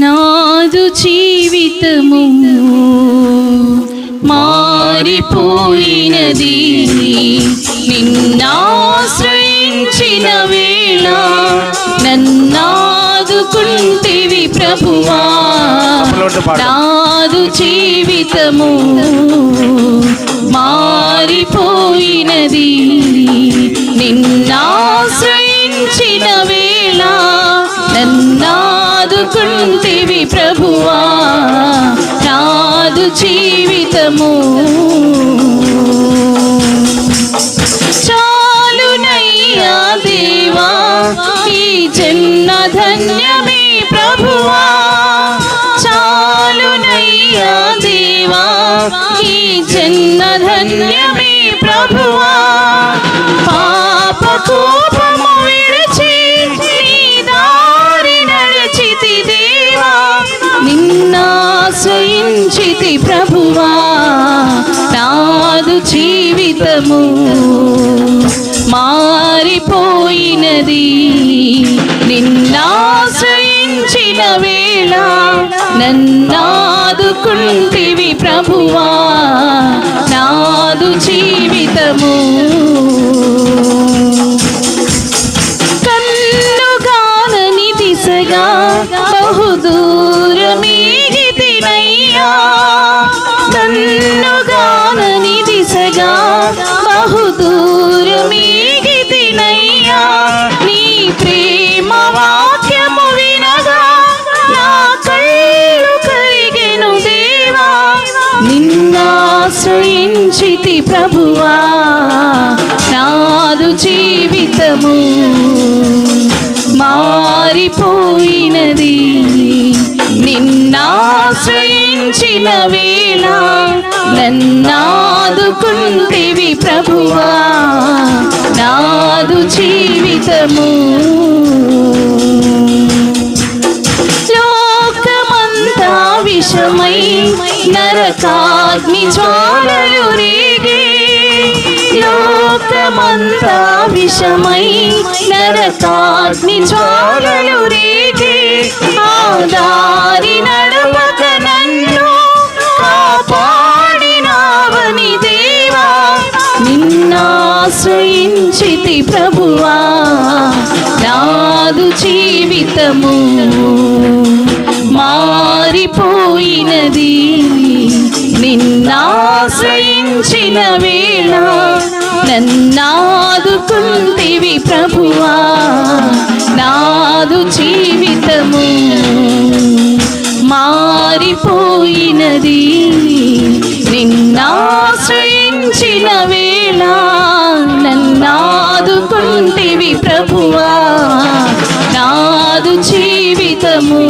నాదు జీవితము మారిపోయినది, నిన్నాశ్రయించిన వేళ నన్నాదుకుంటివి ప్రభువా. నాదు జీవితము మారిపోయినది, నిన్నాశ్రయించిన వేళ నన్నాదుకుంటివి ప్రభువా. నాదు జీవితము చాలునయ్యా దేవా, ఈ జన్మ ధన్యమే ప్రభువా. చాలునయ్యా దేవా, ఈ జన్మ ధన్యమే ప్రభువా. పాప కోపము విడిచి నీ దారి నడిచితి దేవా, నిన్నాశ్రయించితి ప్రభువా. నాదు జీవితము మారిపోయినది, నిన్నాశ్రయించిన వేళ నన్నాదుకుంటివి ప్రభువా. నాదు జీవితము కన్నుగానని దిశగా బహుదూరమీగితినయ్యా, కన్నుగానని దిశగా బహుదూరమీగితినయ్యా. నీ ప్రేమ వాక్యము వినగా నా కళ్ళు కరిగెను దేవా, నిన్నాశ్రయించితి ప్రభువా. నాదు జీవితము మారిపోయినది, నిన్నాశ్రయించిన వేళ నన్నాదుకుంటివి ప్రభువా. నాదు జీవితము లోకమంతా విషమై నరకాగ్ని జ్వాలలు రేగే, లోకమంతా విషమై నరకాగ్ని జ్వాలలు రేగే. ఆ దారి నడవక నన్ను కాపాడినావని దేవా, నిన్నాశ్రయించితి ప్రభువా. నాదు జీవితము మారిపోయినది, నిన్నాశ్రయించిన వేళ నన్నాదుకుంటివి ప్రభువా. నాదు జీవితము మారిపోయినది, నిన్నాశ్రయించిన వేళ నన్నాదుకుంటివి ప్రభువా. నాదు జీవితము